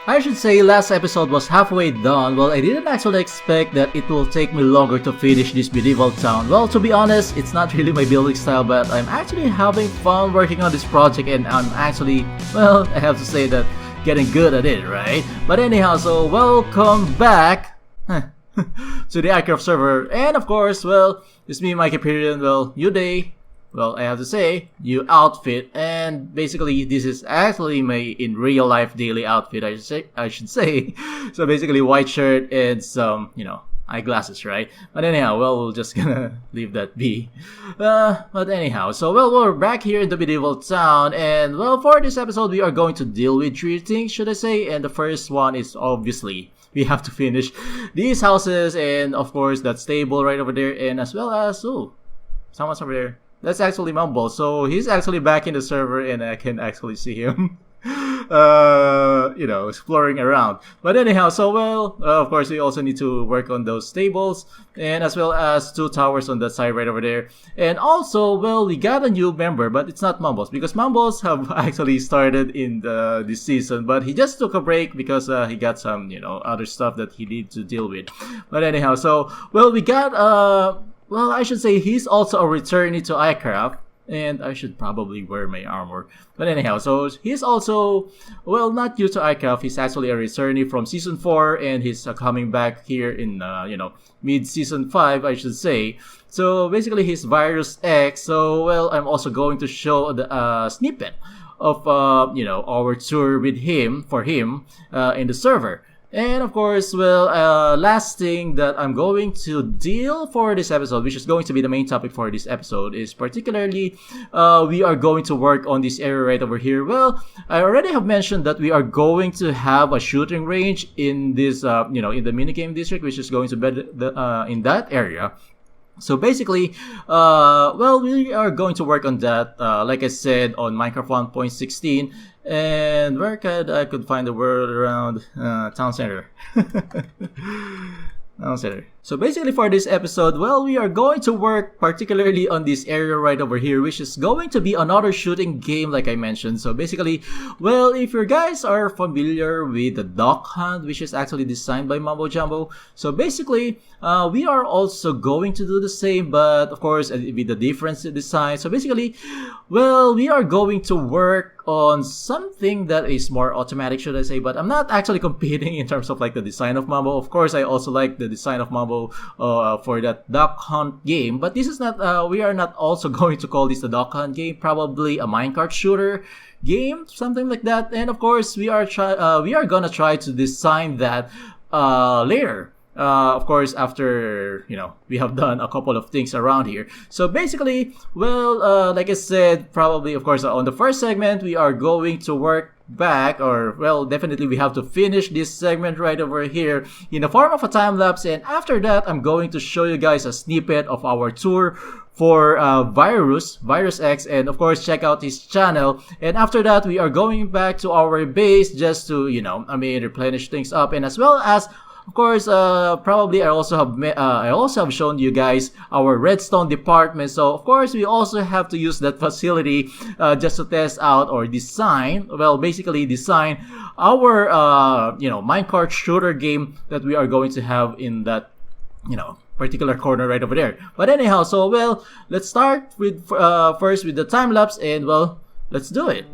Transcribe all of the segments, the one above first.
I should say last episode was halfway done. Well, I didn't actually expect that it will take me longer to finish this medieval town. Well, to be honest, it's not really my building style, but I'm actually having fun working on this project and I'm actually, well, I have to say that getting good at it, right? But anyhow, so welcome back to the iCraft server. And of course, well, it's me, mikeyperion. Well, new day. Well, I have to say, new outfit, and basically this is actually my in real life daily outfit. I should say. So basically, white shirt and some, eyeglasses, right? But anyhow, well, we're just gonna leave that be. But anyhow, so well, we're back here in the medieval town, and well, for this episode, we are going to deal with three things, should I say? And the first one is obviously we have to finish these houses, and of course that stable right over there, and as well as someone's over there. That's actually Mumble. So he's actually back in the server and I can actually see him, exploring around. But anyhow, so well, of course, we also need to work on those stables and as well as two towers on that side right over there. And also, well, we got a new member, but it's not Mumbles because Mumbles have actually started in this season, but he just took a break because he got some, other stuff that he needs to deal with. But anyhow, so, well, we got, well, I should say he's also a returnee to iCraft, and I should probably wear my armor. But anyhow, so he's also, well, not new to iCraft. He's actually a returnee from Season 4, and he's coming back here in, mid-Season 5, I should say. So basically, he's Virus X. So, well, I'm also going to show the snippet of, our tour with him, for him, in the server. And of course, well, last thing that I'm going to deal for this episode, which is going to be the main topic for this episode, is particularly, we are going to work on this area right over here. Well, I already have mentioned that we are going to have a shooting range in this, in the minigame district, which is going to be in that area. So basically, well, we are going to work on that, like I said, on Minecart 1.16. And where I could find the word around town center. Town center. So basically for this episode, well, we are going to work particularly on this area right over here, which is going to be another shooting game like I mentioned. So basically, well, if you guys are familiar with the Duck Hunt, which is actually designed by Mambo Jumbo, so basically, we are also going to do the same, but of course, with the difference in design. So basically, well, we are going to work on something that is more automatic, should I say, but I'm not actually competing in terms of like the design of Mambo. Of course, I also like the design of Mambo for that Duck Hunt game, but this is not, we are not also going to call this the Duck Hunt game, probably a minecart shooter game, something like that. And of course, we are gonna try to design that later. Of course, after, we have done a couple of things around here. So basically, well, like I said, probably, of course, on the first segment, we are going to work back, or, well, definitely we have to finish this segment right over here in the form of a time-lapse. And after that, I'm going to show you guys a snippet of our tour for Virus X, and of course check out his channel. And after that, we are going back to our base just to, replenish things up, and as well as, of course, probably I also have shown you guys our redstone department. So of course, we also have to use that facility just to test out or design. Well, basically design our minecart shooter game that we are going to have in that particular corner right over there. But anyhow, so well, let's start with first with the time lapse, and well, let's do it.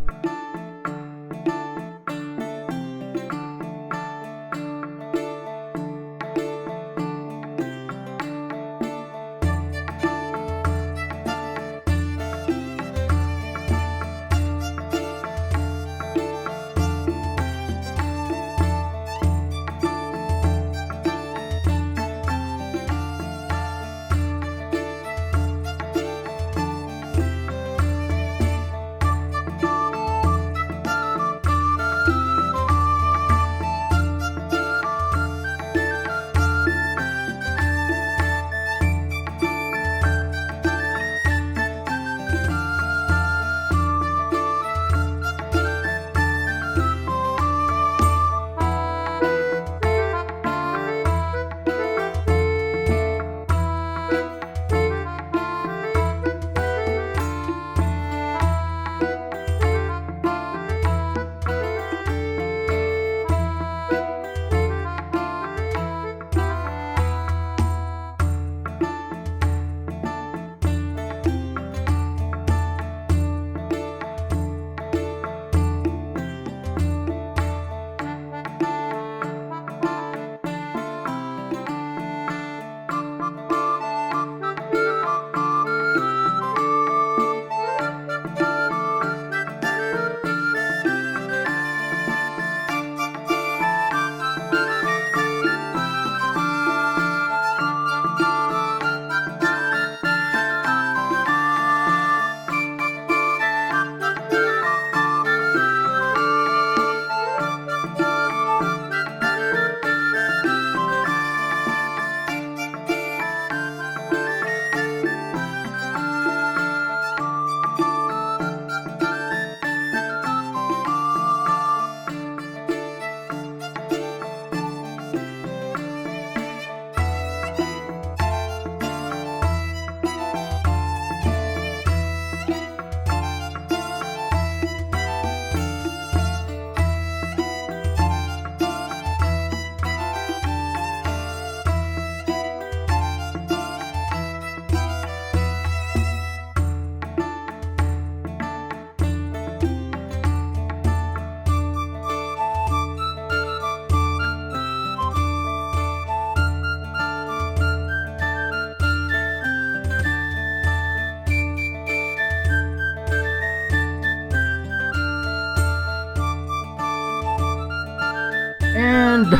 And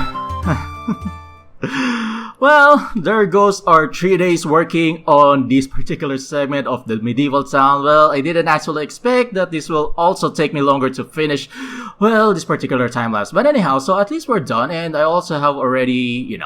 well, there goes our 3 days working on this particular segment of the medieval town. Well, I didn't actually expect that this will also take me longer to finish, well, this particular time lapse. But anyhow, so at least we're done, and I also have already,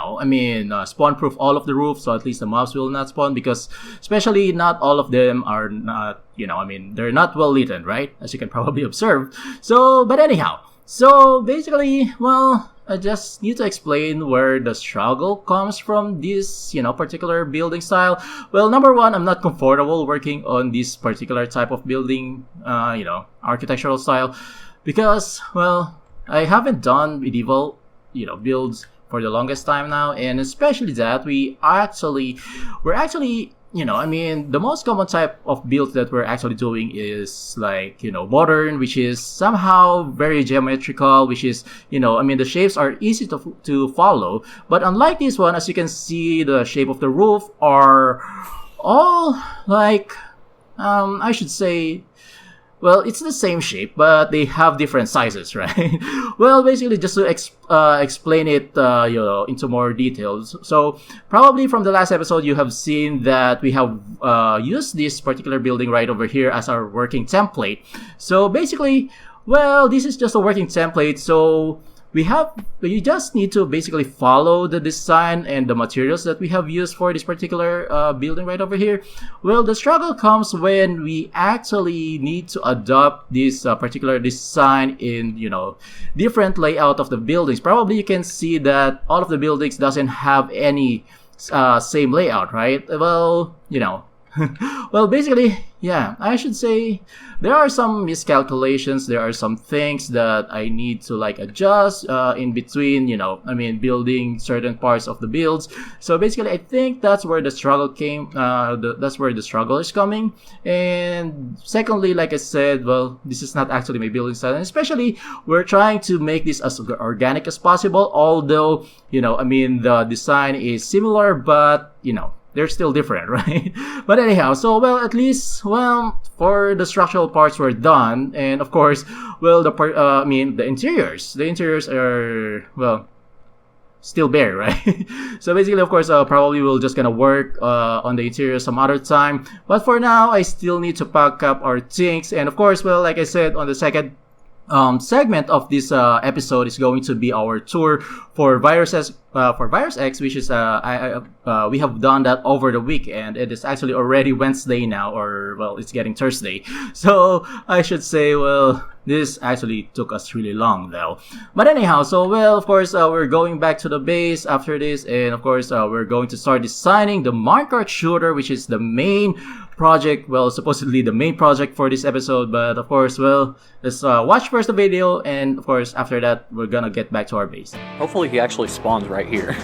spawn-proof all of the roofs, so at least the mobs will not spawn, because especially not all of them are not, they're not well lit, right? As you can probably observe. So, but anyhow, so basically, well, I just need to explain where the struggle comes from this, particular building style. Well, number one, I'm not comfortable working on this particular type of building, architectural style, because, well, I haven't done medieval, builds for the longest time now, and especially that we're actually, the most common type of build that we're actually doing is like, modern, which is somehow very geometrical, which is, the shapes are easy to follow. But unlike this one, as you can see, the shape of the roof are all like, I should say, well, it's the same shape, but they have different sizes, right? Well, basically, just to explain it, into more details. So, probably from the last episode, you have seen that we have used this particular building right over here as our working template. So, basically, well, this is just a working template. So, you just need to basically follow the design and the materials that we have used for this particular building right over here. Well, the struggle comes when we actually need to adopt this particular design in, different layout of the buildings. Probably you can see that all of the buildings doesn't have any same layout, right? Well, well, basically, yeah, I should say there are some miscalculations. There are some things that I need to adjust in between, building certain parts of the builds. So basically, I think that's where the struggle came. That's where the struggle is coming. And secondly, like I said, well, this is not actually my building style. And especially, we're trying to make this as organic as possible. Although, the design is similar, but, they're still different, right? But anyhow, so, well, at least, well, for the structural parts were done. And of course, well, the interiors. The interiors are, well, still bare, right? So basically, of course, probably we're just gonna work on the interior some other time. But for now, I still need to pack up our things. And of course, well, like I said, on the second segment of this episode is going to be our tour for Virus X, which is we have done that over the weekend. It is actually already Wednesday now, or well, it's getting Thursday. So I should say, well, this actually took us really long though. But anyhow, so well, of course, we're going back to the base after this, and of course, we're going to start designing the Minecart shooter, which is the main project, well, supposedly the main project for this episode. But of course, well, let's watch first the video, and of course, after that, we're gonna get back to our base. Hopefully he actually spawns right here.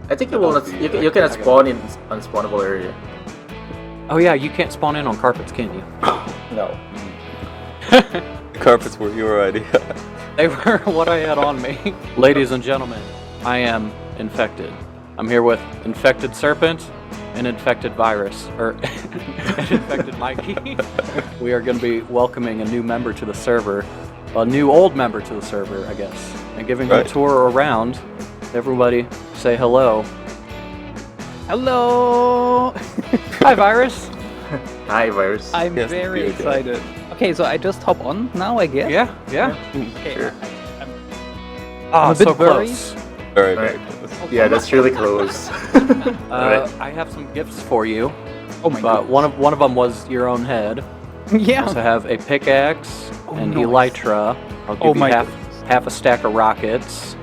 I think you will not. You cannot spawn in unspawnable area. Oh yeah, you can't spawn in on carpets, can you? No. Carpets were your idea. They were what I had on me. Ladies and gentlemen, I am infected. I'm here with infected serpent and infected virus, or an infected Mikey. We are going to be welcoming a new member to the server, a new old member to the server, I guess, and giving him a tour around. Everybody, say hello. Hello! Hi, virus. Hi, virus. I'm very excited. Okay, so I just hop on now, I guess? Yeah. Okay. Sure. I'm a bit so close. Very close. Yeah, that's really close. I have some gifts for you. Oh my But god. one of them was your own head. I Yeah. also have a pickaxe and nice. elytra. I'll give you half a stack of rockets.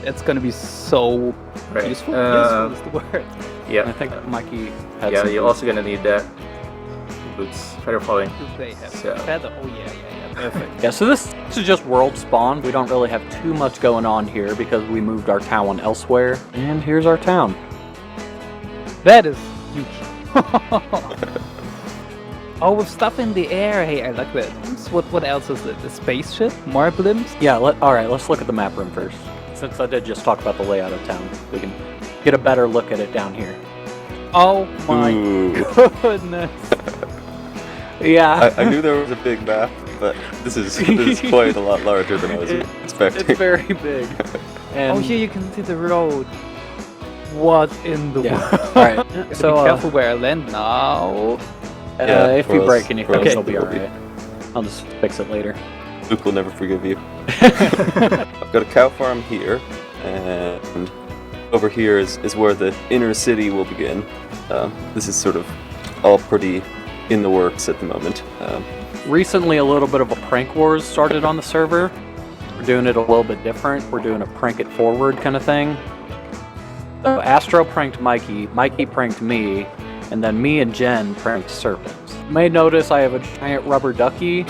It's gonna be so Right. useful. Useful is the word. And I Yeah. think Mikey had Yeah, some you're boots. also gonna need that. Boots. Feather falling. Do they have So- feather? Oh yeah. Perfect. Yeah, so this is just world spawn. We don't really have too much going on here because we moved our town elsewhere. And here's our town. That is huge. Oh, with stuff in the air. Hey, I like that. What else is it? A spaceship? More blimps? Yeah, alright, let's look at the map room first. Since I did just talk about the layout of town, we can get a better look at it down here. Oh my Ooh. goodness. Yeah. I knew there was a big map. but this is quite a lot larger than I was expecting. It's very big. And Oh, here you can see the road. What in the world? All right. So So be careful where I land now. Yeah, if or you else- break or anything, else it'll be it'll all be- right. I'll just fix it later. Luke will never forgive you. I've got a cow farm here, and over here is where the inner city will begin. This is sort of all pretty in the works at the moment. Recently, a little bit of a prank wars started on the server. We're doing it a little bit different. We're doing a prank it forward kind of thing. So Astro pranked Mikey, Mikey pranked me, and then me and Jen pranked Serpent. You may notice I have a giant rubber ducky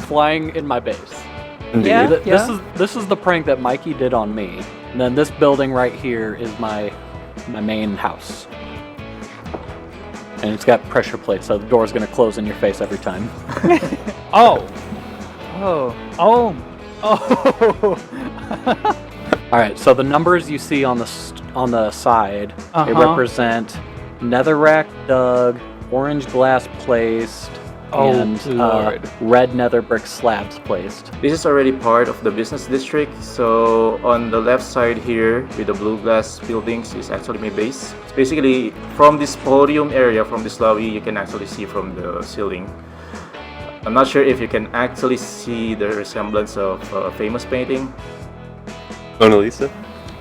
flying in my base. Indeed. Yeah. This is the prank that Mikey did on me. And then this building right here is my main house. And it's got pressure plates, so the door's gonna close in your face every time. Oh. Oh. Oh. Oh. Alright, so the numbers you see on the side, they Uh-huh. represent netherrack dug, orange glass placed, Oh, and Lord. red nether brick slabs placed. This is already part of the business district. So on the left side here with the blue glass buildings is actually my base. It's basically from this podium area, from this lobby, you can actually see from the ceiling. I'm not sure if you can actually see the resemblance of a famous painting. Mona Lisa?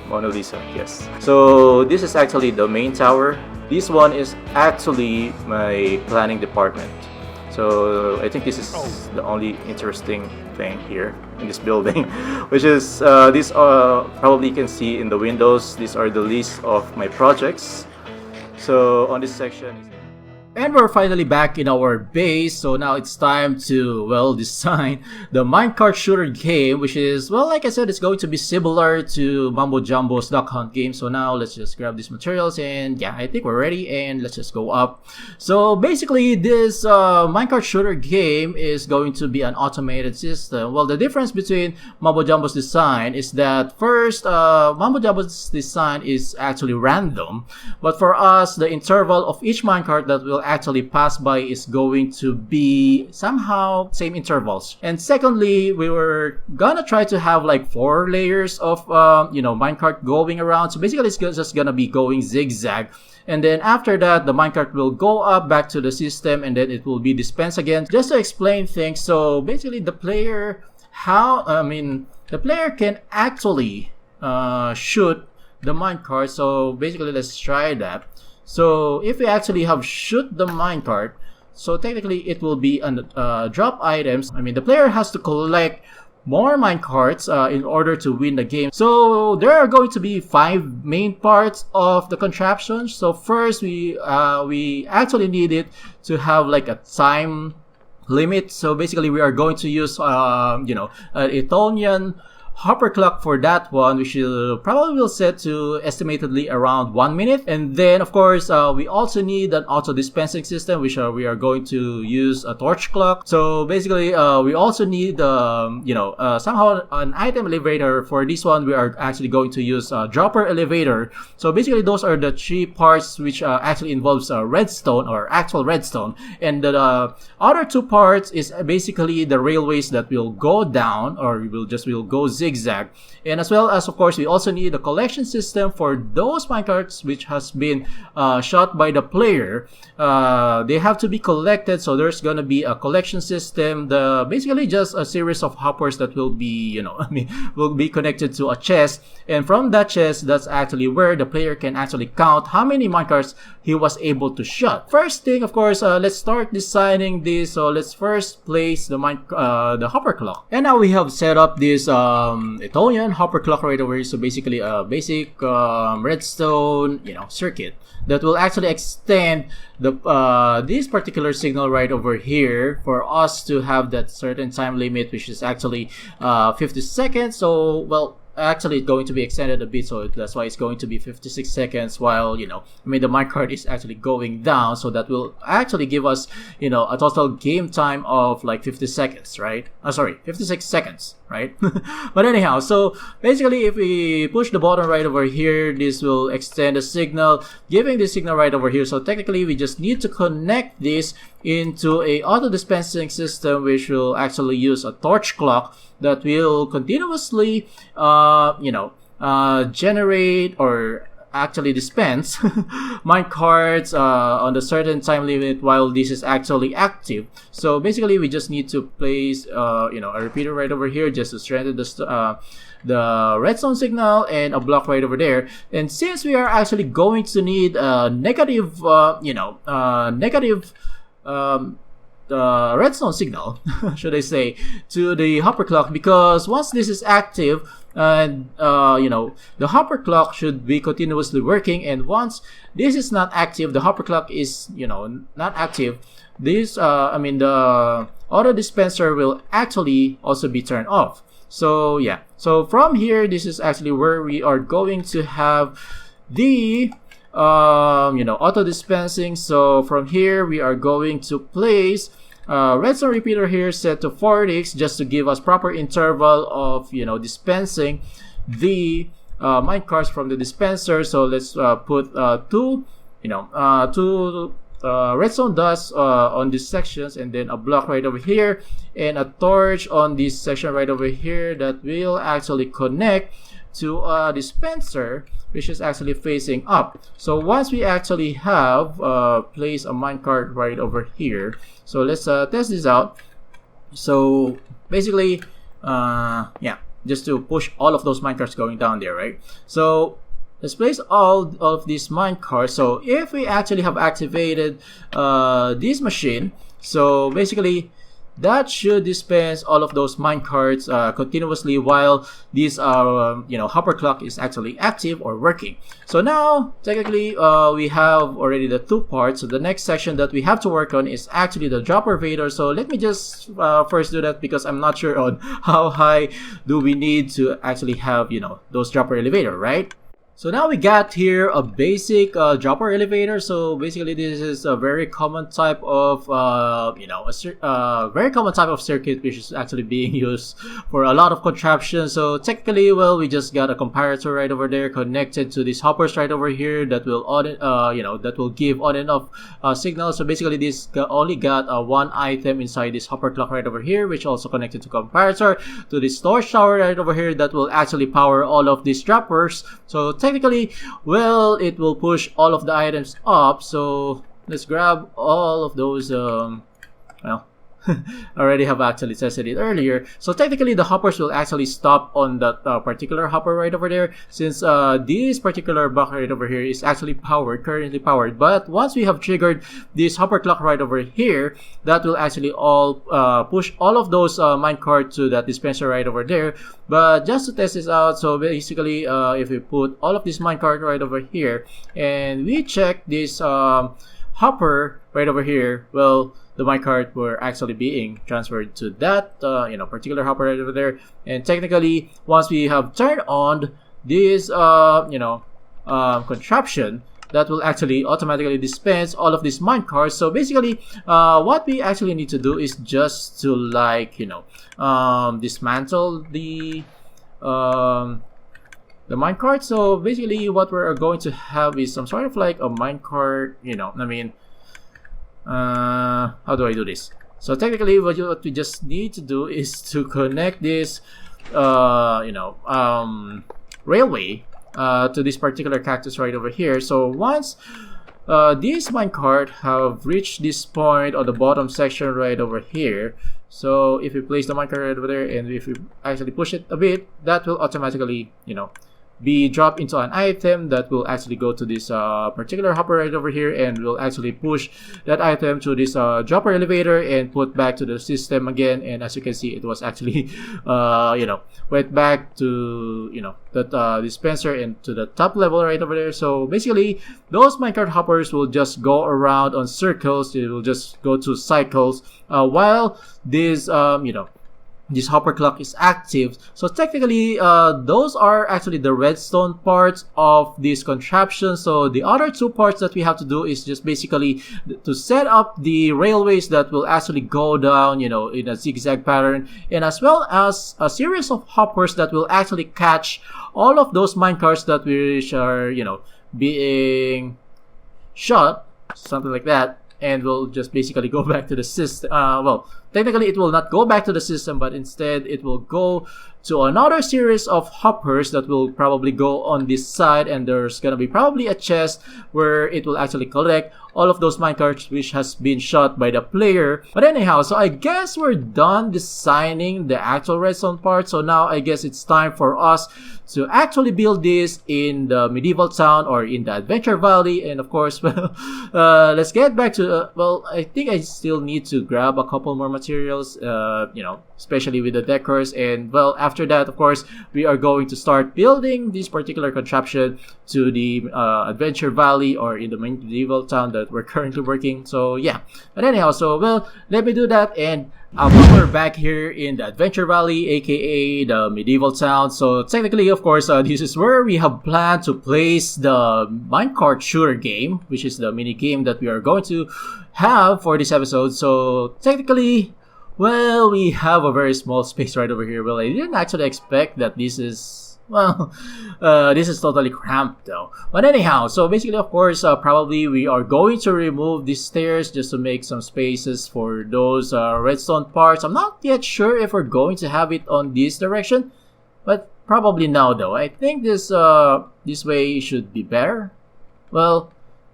Mona Lisa, yes. So this is actually the main tower. This one is actually my planning department. So I think this is the only interesting thing here in this building, which is this probably you can see in the windows. These are the list of my projects. So on this section. And we're finally back in our base, so now it's time to, well, design the Minecart shooter game, which is, well, like I said, it's going to be similar to Mumbo Jumbo's Duck Hunt game. So now let's just grab these materials, and yeah, I think we're ready, and let's just go up. So basically, this Minecart shooter game is going to be an automated system. Well, the difference between Mumbo Jumbo's design is that first, Mumbo Jumbo's design is actually random, but for us, the interval of each minecart that will actually pass by is going to be somehow same intervals. And secondly, we were gonna try to have like 4 layers of minecart going around. So basically it's just gonna be going zigzag, and then after that the minecart will go up back to the system, and then it will be dispensed again. Just to explain things, so basically the player can actually shoot the minecart. So basically let's try that. So if we actually have shoot the minecart, so technically it will be drop items. I mean, the player has to collect more minecarts in order to win the game. So there are going to be 5 main parts of the contraption. So first we actually need it to have like a time limit. So basically we are going to use an Ethonian hopper clock for that one, which probably will set to estimatedly around 1 minute. And then of course we also need an auto dispensing system, which we are going to use a torch clock. So basically we also need somehow an item elevator. For this one we are actually going to use a dropper elevator. So basically those are the 3 parts which actually involves redstone or actual redstone, and the other 2 parts is basically the railways that will go down, or will go zigzag. And as well as, of course, we also need a collection system for those minecarts which has been shot by the player. They have to be collected, so there's gonna be a collection system. Basically just a series of hoppers that will be will be connected to a chest, and from that chest, that's actually where the player can actually count how many minecarts he was able to shot. First thing, of course, let's start designing this. So let's first place the hopper clock, and now we have set up this Ethonian hopper clock right over here. So basically a basic redstone circuit that will actually extend this particular signal right over here for us to have that certain time limit, which is actually 50 seconds. So well, actually it's going to be extended a bit, so that's why it's going to be 56 seconds, while the minecart is actually going down. So that will actually give us a total game time of like 50 seconds, right? 56 seconds. right? But anyhow, so basically if we push the button right over here, this will extend the signal, giving the signal right over here. So technically we just need to connect this into a auto dispensing system, which will actually use a torch clock that will continuously generate or actually dispense minecarts on a certain time limit while this is actually active. So basically we just need to place a repeater right over here just to strengthen the redstone signal, and a block right over there. And since we are actually going to need negative redstone signal should I say, to the hopper clock, because once this is active, and the hopper clock should be continuously working, and once this is not active, the hopper clock is not active, this the auto dispenser will actually also be turned off. So yeah, so from here, this is actually where we are going to have the auto dispensing. So from here we are going to place redstone repeater here set to 4x just to give us proper interval of dispensing the minecarts from the dispenser. So let's put two redstone dust on these sections, and then a block right over here, and a torch on this section right over here that will actually connect to a dispenser which is actually facing up. So once we actually have placed a minecart right over here, so let's test this out. So basically just to push all of those minecarts going down there, right? So let's place all of these minecarts. So if we actually have activated this machine, so basically that should dispense all of those minecarts continuously while this hopper clock is actually active or working. So now technically we have already the two parts. So the next section that we have to work on is actually the dropper elevator. So let me just first do that, because I'm not sure on how high do we need to actually have those dropper elevator, right? So now we got here a basic dropper elevator. So basically this is a very common type of very common type of circuit which is actually being used for a lot of contraptions. So technically, well, we just got a comparator right over there connected to these hoppers right over here that will that will give on and off signals. So basically this only got one item inside this hopper clock right over here, which also connected to comparator to this storage tower right over here that will actually power all of these droppers. So technically, well, it will push all of the items up. So let's grab all of those I already have actually tested it earlier. So technically the hoppers will actually stop on that particular hopper right over there, since this particular block right over here is actually currently powered. But once we have triggered this hopper clock right over here, that will actually all push all of those minecart to that dispenser right over there. But just to test this out, so basically if we put all of this minecart right over here and we check this hopper right over here, well, the minecart were actually being transferred to that particular hopper right over there. And technically, once we have turned on this contraption, that will actually automatically dispense all of these minecarts. So basically, what we actually need to do is just to dismantle the minecart. So basically, what we're going to have is some sort of like a minecart. How do I do this? So technically, what we just need to do is to connect this railway to this particular cactus right over here. So once these minecart have reached this point on the bottom section right over here, so if we place the minecart right over there and if we actually push it a bit, that will automatically be dropped into an item that will actually go to this particular hopper right over here, and will actually push that item to this dropper elevator and put back to the system again. And as you can see, it was actually went back to that dispenser and to the top level right over there. So basically, those minecart hoppers will just go around on circles. It will just go to cycles while this this hopper clock is active. So technically, those are actually the redstone parts of this contraption. So the other two parts that we have to do is just basically to set up the railways that will actually go down, in a zigzag pattern, and as well as a series of hoppers that will actually catch all of those minecarts that which are, being shot, something like that, and will just basically go back to the system. Technically it will not go back to the system, but instead it will go to another series of hoppers that will probably go on this side, and there's gonna be probably a chest where it will actually collect all of those minecarts which has been shot by the player. But anyhow, so I guess we're done designing the actual redstone part. So now I guess it's time for us to actually build this in the medieval town or in the adventure valley. And of course, let's get back to I think I still need to grab a couple more materials, especially with the decors. And after that, of course, we are going to start building this particular contraption to the adventure valley or in the medieval town that we're currently working. So yeah, but anyhow, so let me do that, and we're back here in the adventure valley, aka the medieval town. So technically, of course, this is where we have planned to place the minecart shooter game, which is the mini game that we are going to have for this episode. So technically, we have a very small space right over here. I didn't actually expect that this is this is totally cramped though. But anyhow, so basically, of course, probably we are going to remove these stairs just to make some spaces for those redstone parts. I'm not yet sure if we're going to have it on this direction, but probably now though. I think this way should be better.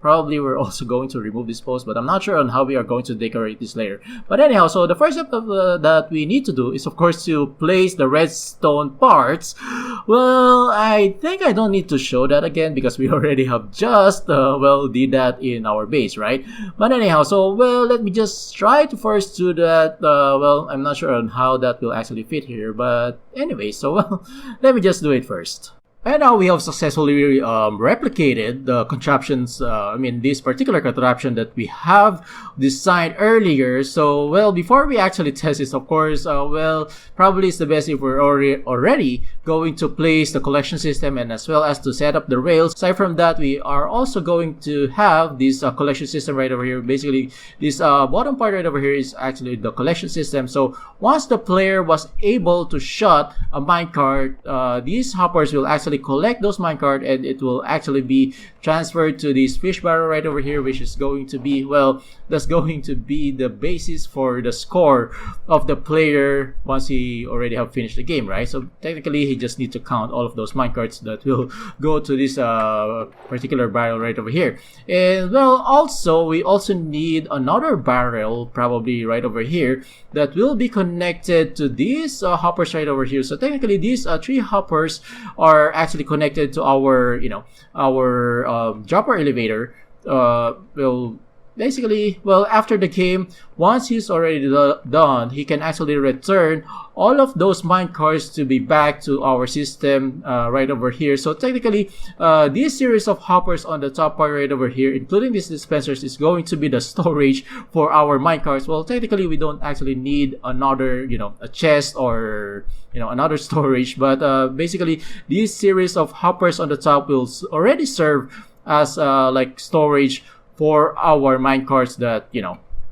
Probably we're also going to remove this post, but I'm not sure on how we are going to decorate this later. But anyhow, so the first step that we need to do is, of course, to place the redstone parts. I think I don't need to show that again because we already have just, did that in our base, right? But anyhow, so, let me just try to first do that. I'm not sure on how that will actually fit here, but anyway, so, let me just do it first. And now we have successfully replicated the contraptions, this particular contraption that we have designed earlier. So, before we actually test this, of course, probably it's the best if we're already going to place the collection system and as well as to set up the rails. Aside from that, we are also going to have this collection system right over here. Basically, this bottom part right over here is actually the collection system. So, once the player was able to shot a minecart, these hoppers will actually collect those minecart, and it will actually be transferred to this fish barrel right over here, which is going to be that's going to be the basis for the score of the player once he already have finished the game, right? So technically he just needs to count all of those minecarts that will go to this particular barrel right over here. And also we also need another barrel probably right over here that will be connected to these hoppers right over here. So technically these three hoppers are actually connected to our dropper elevator. After the game, once he's already done, he can actually return all of those minecarts to be back to our system right over here. So technically, this series of hoppers on the top part right over here, including these dispensers, is going to be the storage for our minecarts. Technically, we don't actually need another, a chest or, another storage. But basically, this series of hoppers on the top will already serve as storage for our minecarts that,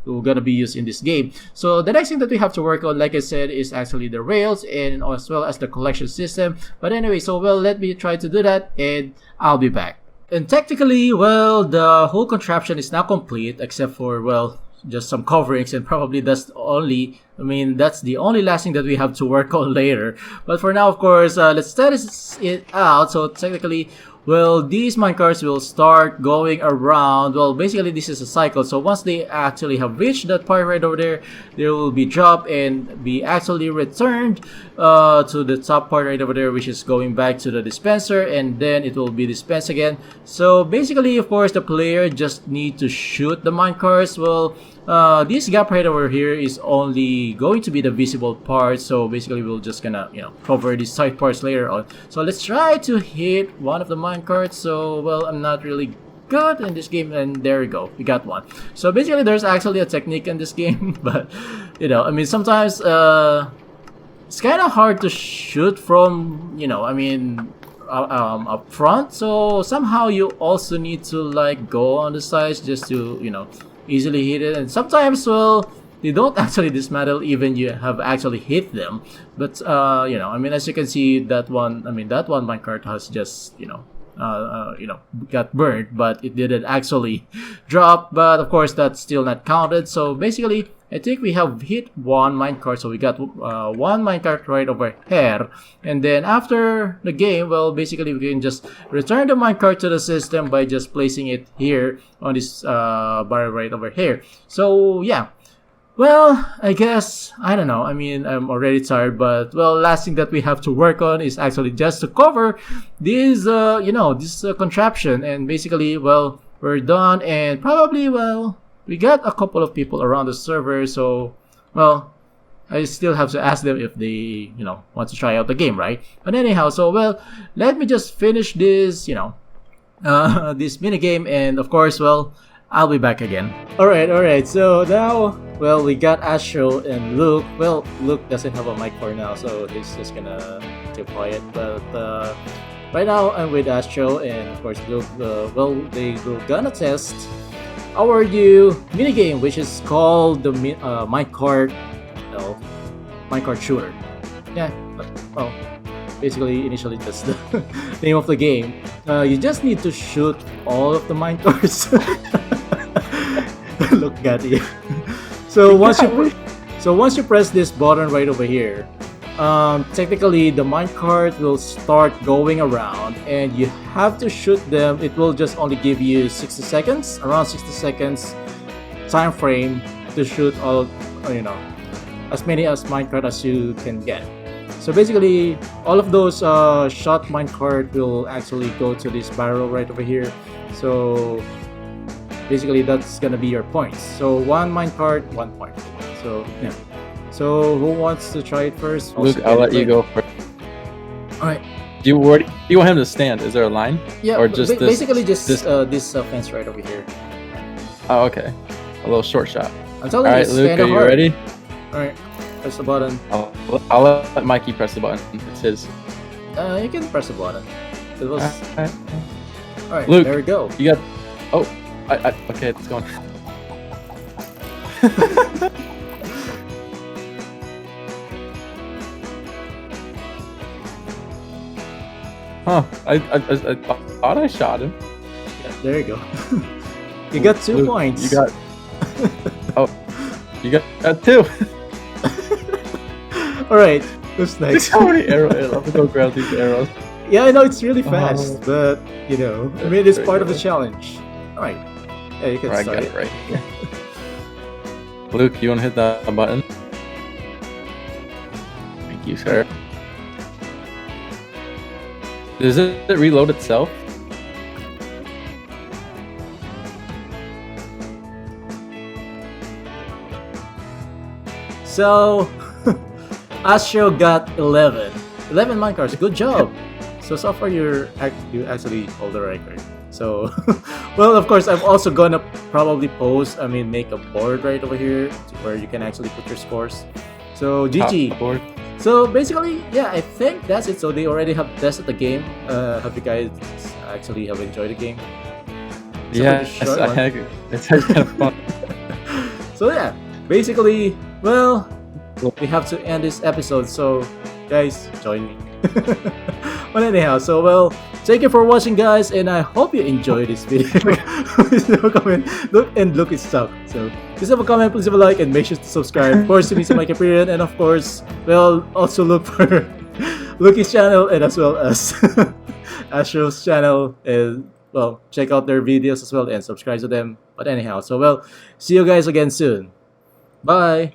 we're gonna be used in this game. So the next thing that we have to work on, like I said, is actually the rails and as well as the collection system. But anyway, so let me try to do that and I'll be back. And technically, the whole contraption is now complete except for, just some coverings, and probably that's the only last thing that we have to work on later. But for now, of course, let's test it out. So technically, these minecarts will start going around. Basically this is a cycle. So once they actually have reached that part right over there, they will be dropped and be actually returned to the top part right over there, which is going back to the dispenser, and then it will be dispensed again. So basically, of course, the player just need to shoot the minecarts. This gap right over here is only going to be the visible part. So basically we're just gonna cover these side parts later on. So let's try to hit one of the minecarts. So I'm not really good in this game, and there we go, we got one. So basically there's actually a technique in this game, but sometimes it's kind of hard to shoot from, up front. So somehow you also need to like go on the sides just to, easily hit it. And sometimes, well, they don't actually dismantle even you have actually hit them. But as you can see, that one minecart has just got burned, but it didn't actually drop. But of course, that's still not counted. So basically, I think we have hit one minecart, so we got one minecart right over here. And then after the game, well, basically we can just return the minecart to the system by just placing it here on this bar right over here. So yeah. Well, I guess, I don't know, I'm already tired, but, well, last thing that we have to work on is actually just to cover this, this contraption, and basically, well, we're done, and probably, well, we got a couple of people around the server, so, well, I still have to ask them if they, want to try out the game, right? But anyhow, so, well, let me just finish this, this minigame, and of course, well, I'll be back again. Alright, so now, well, we got Astro and Luke. Well, Luke doesn't have a mic for now, so he's just gonna keep quiet. But right now, I'm with Astro, and of course, Luke, they will gonna test our new minigame, which is called the Minecart shooter. Yeah, well, basically, initially that's the name of the game. You just need to shoot all of the minecarts. Look at you. So once you press this button right over here, technically the minecart will start going around, and you have to shoot them. It will just only give you 60 seconds, around 60 seconds time frame to shoot all, as many as minecart as you can get. So basically, all of those shot minecart will actually go to this barrel right over here. So basically, that's gonna be your points. So one minecart, 1 point. So yeah. So who wants to try it first? Luke, I'll let you go first. All right. Do you want him to stand? Is there a line? Yeah. Or just basically this? This fence right over here. Oh, okay. A little short shot. I'm telling All you, right, it's Luke, kinda are you hard. ready? All right. Press the button. I'll let Mikey press the button. It's his. You can press the button. It was. Alright. All right. Luke, there we go. You got. Oh, okay, it's going. Huh? I thought I shot him. Yeah, there you go. You got 2 Luke, points. You got. Oh, you got 2. All right. Who's next? How many arrows? Let me go grab these arrows. Yeah, I know it's really fast, but it's part of the Right. challenge. All right. Yeah, you can Alright, start got it. it right here. Luke, you want to hit that button? Thank you, sir. Does it reload itself? So, Astro got 11. 11 minecarts. Good job. So far you actually hold the record. So, well, of course, I'm also gonna probably make a board right over here where you can actually put your scores. So, GG. Top board. So basically, yeah, I think that's it. So they already have tested the game. Have you guys actually have enjoyed the game? It's a Yeah, pretty short one. it's kind of fun. So yeah, basically, well, we have to end this episode. So guys, join me. But anyhow, so well, thank you for watching, guys, and I hope you enjoyed this video. Please leave a comment. Look, it's stuck. So please have a comment, please have a like, and make sure to subscribe. Of course, to me, mikeyperion, and of course, well, also look for Luki's channel and as well as Astro's channel, and well, check out their videos as well and subscribe to them. But anyhow, so well, see you guys again soon. Bye.